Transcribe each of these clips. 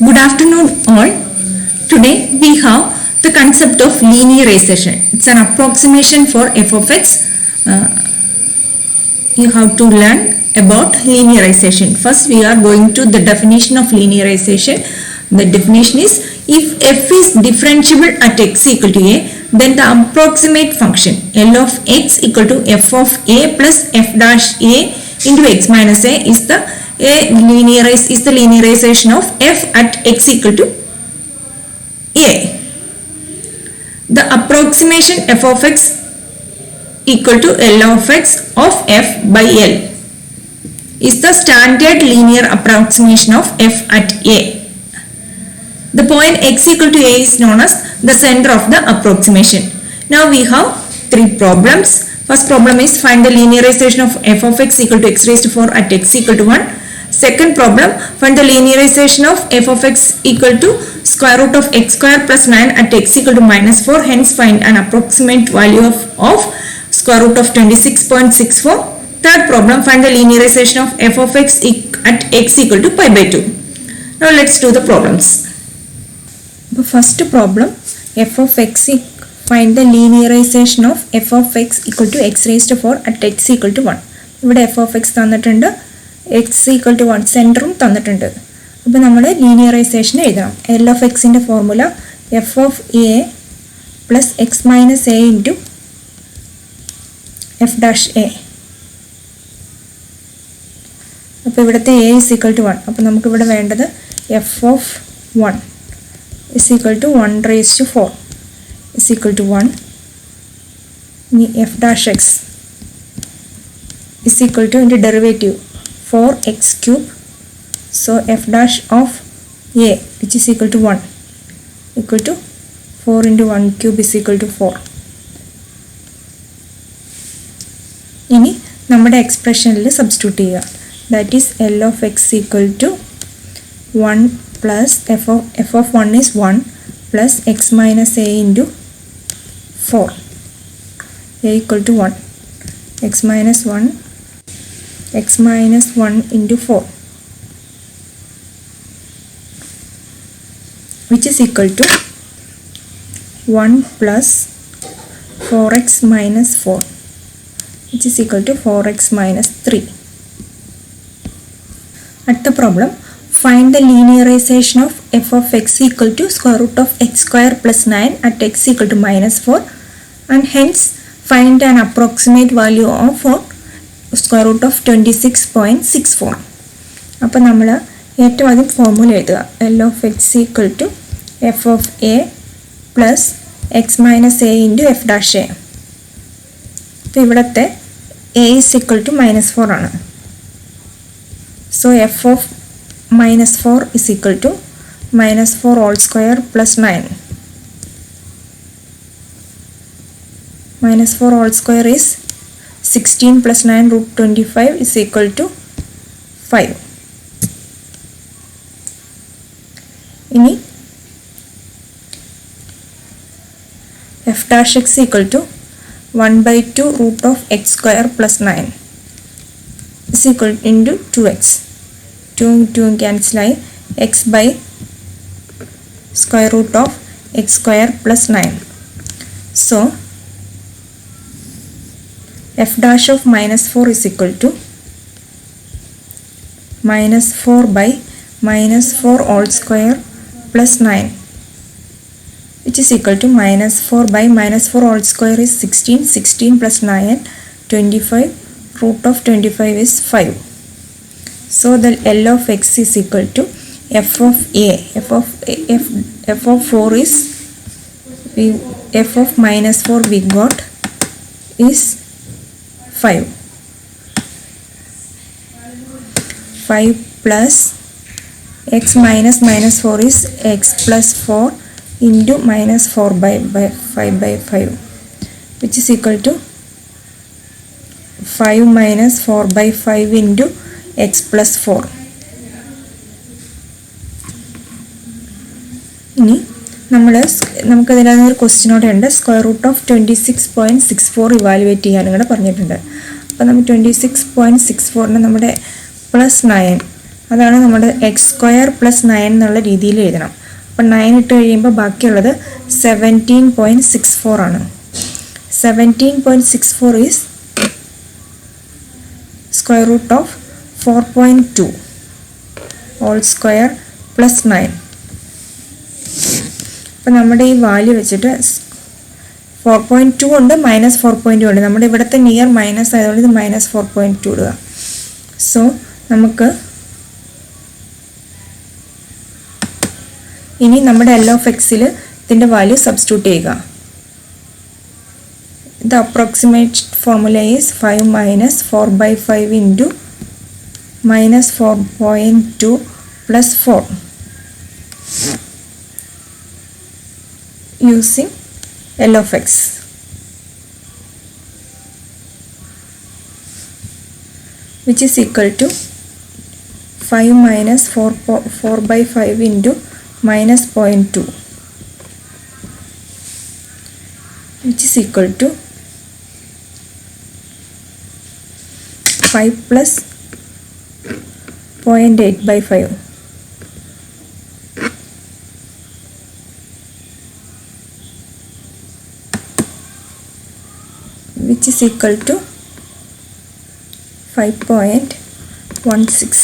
Good afternoon all. Today we have the concept of linearization. It's an approximation for f of x. You have to learn about linearization. First we are going to the definition of linearization. The definition is if f is differentiable at x equal to a, then the approximate function L of x equal to f of a plus f dash a into x minus a is the linearization of f at x equal to a. The approximation f of x equal to L of x of f by L is the standard linear approximation of f at a. The point x equal to a is known as the center of the approximation. Now we have three problems. First problem is find the linearization of f of x equal to x raised to 4 at x equal to 1. Second problem, find the linearization of f of x equal to square root of x square plus 9 at x equal to minus 4. Hence find an approximate value of square root of 26.64. Third problem, find the linearization of f of x at x equal to pi by 2. Now let's do the problems. The first problem, f of x, find the linearization of f of x equal to x raised to 4 at x equal to 1. ഇവിടെ f of x തന്നിട്ടുണ്ട്, x equal to 1 സെൻറ്ററും തന്നിട്ടുണ്ട്. അപ്പോൾ നമ്മൾ linearisation എഴുതണം. L of x ൻ്റെ formula f of a plus x minus a into f dash a. അപ്പോൾ ഇവിടുത്തെ a is equal to 1. അപ്പോൾ നമുക്കിവിടെ വേണ്ടത് f of 1 is equal to 1 raised to 4 is equal to 1. ഇനി f dash x is equal to into derivative 4x cube. So f dash of a which is equal to 1 equal to 4 into 1 cube is equal to 4. ഇനി നമ്മുടെ എക്സ്പ്രഷനിൽ substitute ചെയ്യുക. That is L of x equal to 1 plus f of 1 is 1 plus x minus a into 4. A equal to 1. X minus 1 into 4 which is equal to 1 plus 4x minus 4 which is equal to 4x minus 3. At the problem, find the linearization of f of x equal to square root of x square plus 9 at x equal to minus 4 and hence find an approximate value of square root of 26.64. അപ്പോൾ നമ്മൾ ഏറ്റവും ആദ്യം formula എഴുതുക. L of x equal to f of a plus x minus a into f dash a. അപ്പോൾ ഇവിടുത്തെ a is equal to minus 4 ആണ്. So f of minus 4 is equal to minus 4 all square plus 9. Minus 4 all square is 16 plus 9 root 25 is equal to 5. ഇനി f dash x equal to 1 by 2 root of x square plus 9 is equal into 2x. 2 cancel ആയി x by square root of x square plus 9. So f dash of minus 4 is equal to minus 4 by minus 4 all square plus 9 which is equal to minus 4 by minus 4 all square is 16 plus 9 25 root of 25 is 5. So the L of x is equal to f of a. F of 4 is f of minus 4 we got is 5 plus x minus 4 is x plus 4 into minus 4 by 5 by 5 which is equal to 5 minus 4 by 5 into x plus 4. ഇനി നമുക്കതിനകത്തൊരു ക്വസ്റ്റ്യനോടെ ഉണ്ട് square root of 26.64 evaluate ചെയ്യാനും കൂടെ പറഞ്ഞിട്ടുണ്ട്. അപ്പോൾ നമ്മൾ 26.64 നമ്മുടെ plus 9 അതാണ് നമ്മുടെ എക്സ് സ്ക്വയർ പ്ലസ് 9 എന്നുള്ള രീതിയിൽ എഴുതണം. അപ്പം 9 ഇട്ട് കഴിയുമ്പോൾ ബാക്കിയുള്ളത് 17.64 ആണ്. 17.64 is square root of 4.2 whole square plus 9. അപ്പം നമ്മുടെ ഈ വാല്യൂ വെച്ചിട്ട് 4.2 ഉണ്ട്, -4.2 ഉണ്ട്. നമ്മുടെ ഇവിടുത്തെ നിയർ മൈനസ് ആയതുകൊണ്ട് ഇത് -4.2 ഇടുക. സോ നമുക്ക് ഇനി നമ്മുടെ എൽ ഓഫ് എക്സിൽ ഇതിൻ്റെ വാല്യൂ സബ്സ്റ്റിറ്റ്യൂട്ട് ചെയ്യുക. The approximate formula is 5 minus 4/5 into -4.2 plus 4 using L of x, which is equal to 5 minus 4/5 into -0.2, which is equal to 5 plus 0.8/5, which is equal to 5.16.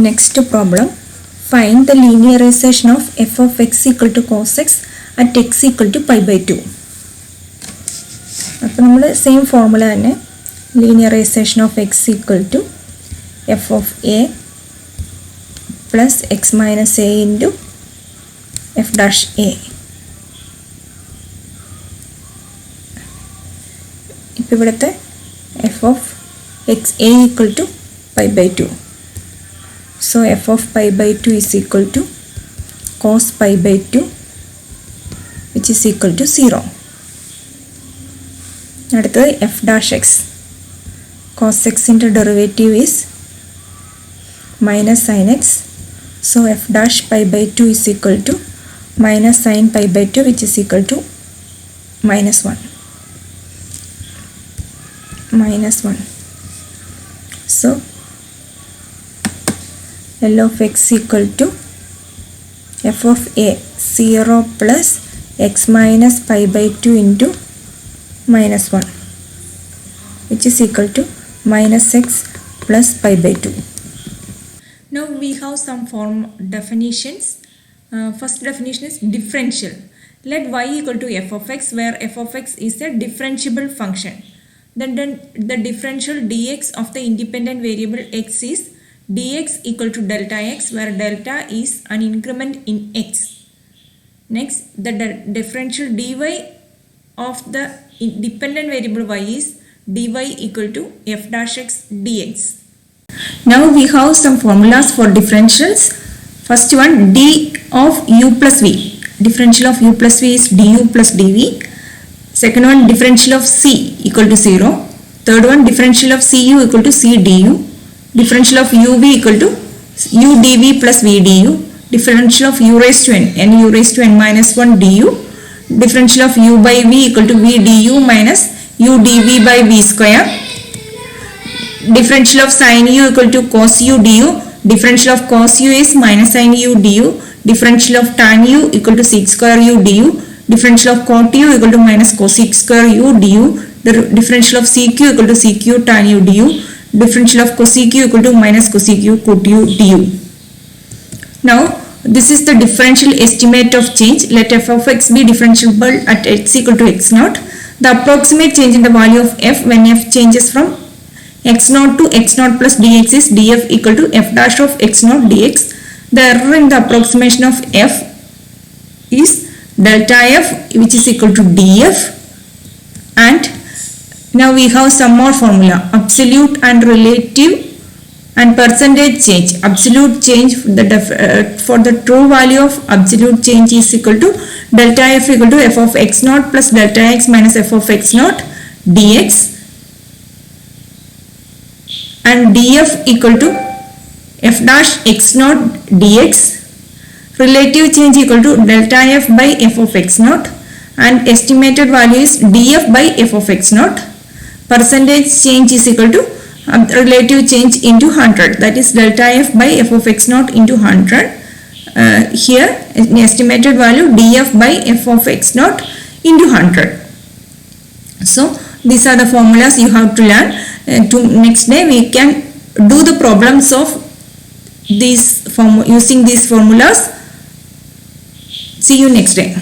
Next problem, find the linearization of f of x equal to cos x at x equal to pi/2. അപ്പോൾ നമ്മൾ same formula തന്നെ, linearization of x equal to f of a plus x minus a into f dash a. ഇപ്പോൾ ഇവിടുത്തെ f of x a equal to pi/2. So f of pi/2 is equal to cos pi/2, which is equal to 0. അടുത്തത് f dash x. Cos x into derivative is minus sin x. So f dash pi/2 is equal to minus sin pi/2, which is equal to -1. So L of x equal to f of a 0 plus x minus pi/2 into -1, which is equal to minus x plus pi/2. Now we have some form definitions. First definition is differential. Let y equal to f of x, where f of x is a differentiable function. Then the differential dx of the independent variable x is dx equal to delta x, where delta is an increment in x. Next, the differential dy of the dependent variable y is dy equal to f dash x dx. Now we have some formulas for differentials. First one, d of u plus v. Differential of u plus v is du plus dv. Second one, differential of c equal to 0. Third one, differential of cu equal to c du. Differential of uv equal to u dv plus v du. Differential of u raised to n u raised to n minus 1 du. Differential of u by v equal to v du minus u dv by v square. Differential of sin u equal to cos u du. Differential of cos u is minus sin u du. Differential of tan u equal to sec square u du. Differential of cot u equal to minus cosec square u du. The differential of sec u equal to sec u tan u du. Differential of cosec u equal to minus cosec u cot u du. Now this is the differential estimate of change. Let f of x be differentiable at x equal to x naught. The approximate change in the value of f when f changes from x naught to x naught plus dx is df equal to f dash of x naught dx. The error in the approximation of f is delta f, which is equal to df. And now we have some more formula, absolute and relative and percentage change. Absolute change for the true value of absolute change is equal to delta f equal to f of x naught plus delta x minus f of x naught dx, and df equal to f dash x naught dx. Relative change equal to delta f by f of x naught, and estimated value is df by f of x naught. Percentage change is equal to relative change into 100, that is delta f by f of x naught into 100. Here an estimated value df by f of x naught into 100. So these are the formulas you have to learn. Next day we can do the problems of these using these formulas. See you next day.